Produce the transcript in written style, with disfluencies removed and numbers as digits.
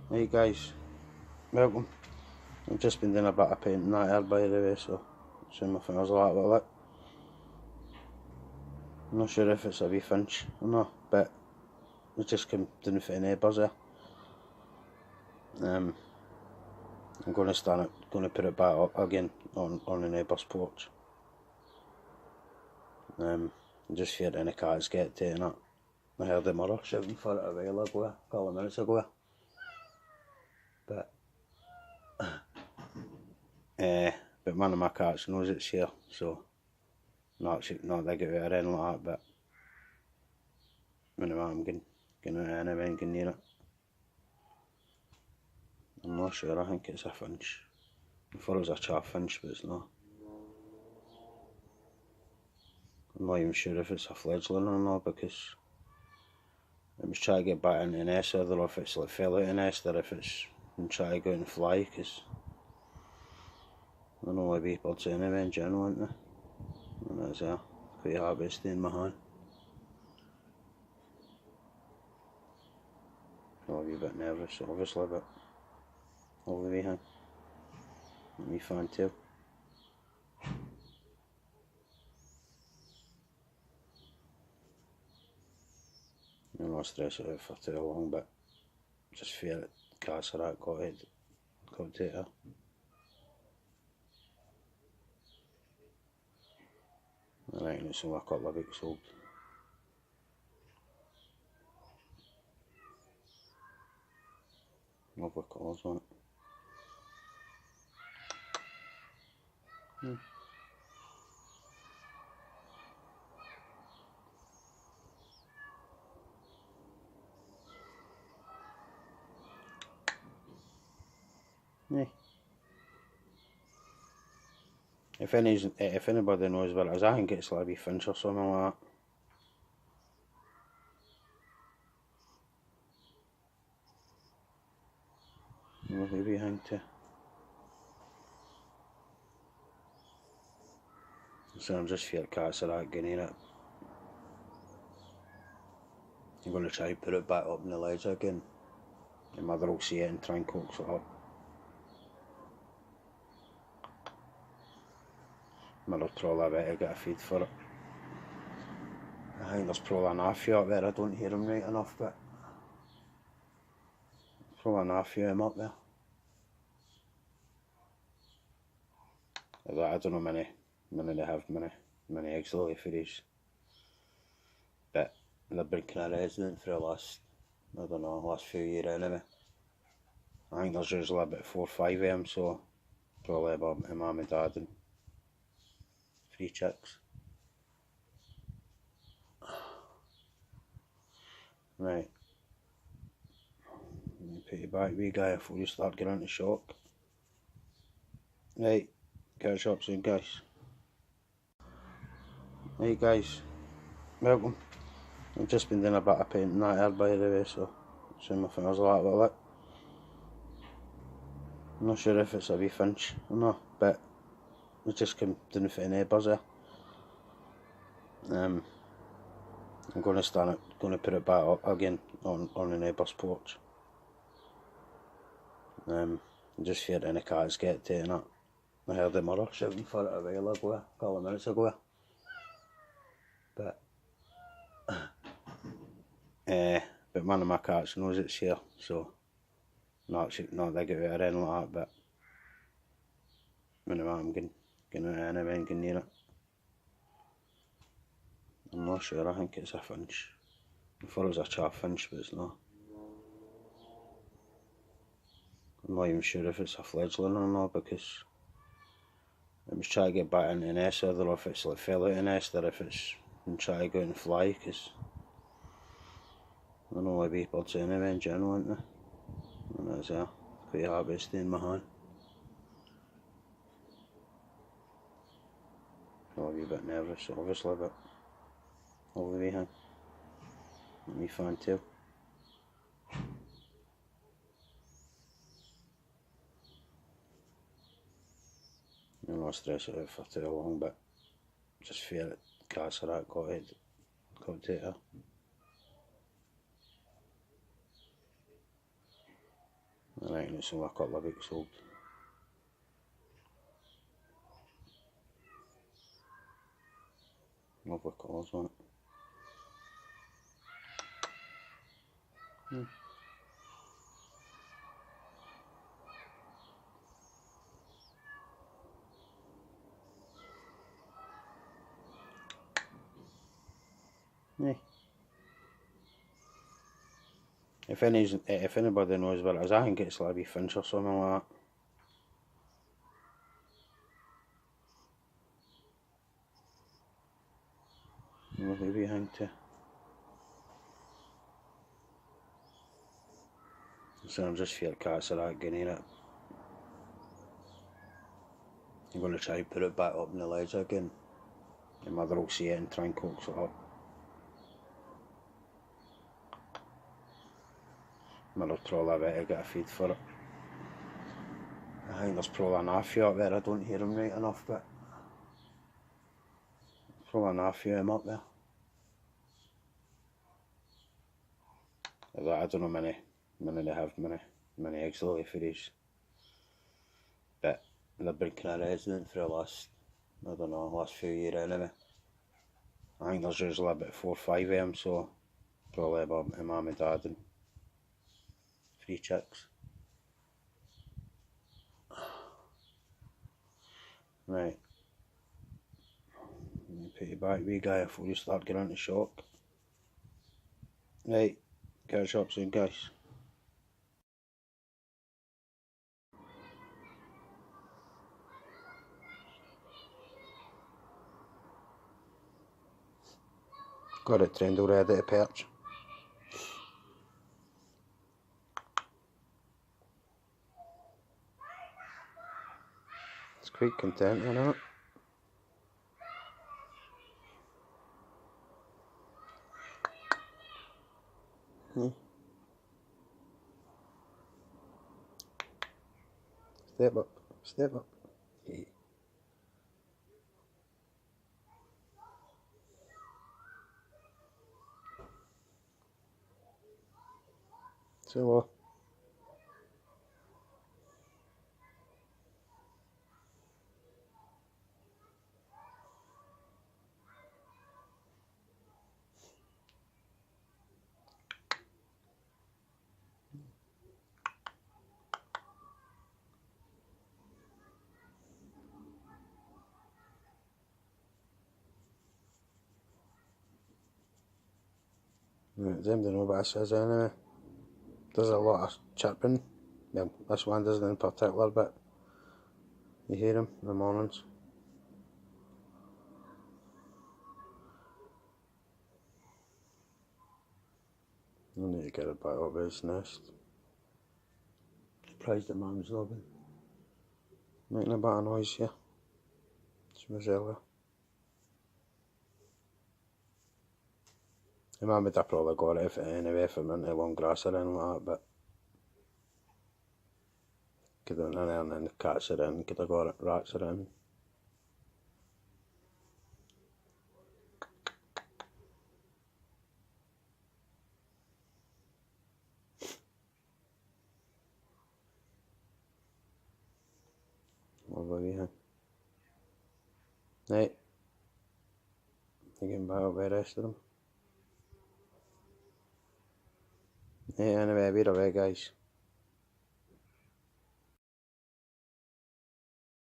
Hey guys, welcome. I've just been doing a bit of painting that here by the way, so my fingers a little bit lit. I'm not sure if it's a wee finch or not, but it just came down for the neighbours here. I'm going to put it back up again on the neighbour's porch. Just fearing any cats get to it and that. I heard the mother shouting for it a while ago, a couple of minutes ago. But one of my cats knows it's here, so not they get out or anything like that, but when I'm going out anyway and going near it. I'm not sure, I think it's a finch. I thought it was a chaffinch, but it's not. I'm not even sure if it's a fledgling or not, because I was trying to get back into the nest, whether if it's like fell out of the nest or if it's been trying to go out and fly, because I know why wee birds anyway in general, aren't they? And that's quite happy to stay in my hand. I'm a wee bit nervous, obviously, but all the way hang. Me fantail. I'm not stressing out for too long, but just fear that cats or that got to it. I reckon it's only a couple of weeks old. Lovely colours on it. Yeah. If anybody knows what it is, I think it's like a wee finch or something like that. Lovely wee thing too. So I'm just fear cats are that getting in it. I'm going to try and put it back up in the ledge again. And mother will see it and try and coax it up. Mother'll probably better get a feed for it. I think there's probably an half up there, I don't hear him right enough, but probably an half him up there. I don't know many they have many eggs though for these. But they've been kind of resident for the last, I don't know, last few years anyway. I think there's usually about 4 or 5 of them, so probably about my mum and dad and 3 chicks. Right. Let me put you back, wee guy, before you start getting into shock. Right, catch up soon, guys. Hey guys, welcome. I've just been doing a bit of painting that here by the way, so my fingers a little bit lit. I'm not sure if it's a wee finch or not, but it just came down for the neighbours here. I'm going to put it back up again on the neighbour's porch. Just fearing any cats get to it and that. I heard the mother shouting for it a while ago, a couple of minutes ago. But one of my cats knows it's here, so not they get out or anything like that, but when I'm going out anyway and going near it. I'm not sure, I think it's a finch. I thought it was a chaffinch, but it's not. I'm not even sure if it's a fledgling or not, because I was trying to get back into the nest, whether if it's like fell out of the nest or if it's been trying to go out and fly, because I know why wee birds anyway in general, aren't they? And that's quite happy to stay in my hand. I'm a wee bit nervous, obviously, but all the way hang. Me fantail. I'm not stressing out for too long, but just fear that cats or that got to it. I reckon it's only a couple of weeks old. Lovely colours on it. Yeah. If anybody knows what it is, I think it's like a wee finch or something like that. Lovely wee thing too. So I'm just fear cats are that getting it. I'm going to try and put it back up in the ledge again. And mother will see it and try and coax it up. Mother'll probably have to get a feed for it. I think there's probably an halfie up there, I don't hear him right enough, but probably an halfie of him up there. I don't know many they have many eggs lily for these. But they've been kind of resident for the last, I don't know, last few years anyway. I think there's usually about 4 or 5 of them, so probably about my mum and dad and 3 chicks. Right. Let me put you back, wee guy, before you start getting into shock. Right, catch up soon, guys. Got it trained already to perch. It's quite content, isn't it? Step up, step up. Yeah. So what? Right, them don't know what this is anyway. There's a lot of chirping. Well, this one doesn't in particular, but you hear them in the mornings. I need to get it back up his nest. Surprised the mum's loving. Making a bit of noise here. It's Rosella. The mum would have probably got it anyway if it went into long grass or anything like that, but could have went in there and then the cats are in, could have got it, rats are in. Lovely wee thing. Right, you getting back up with the rest of them. Right, anyway, we're away guys.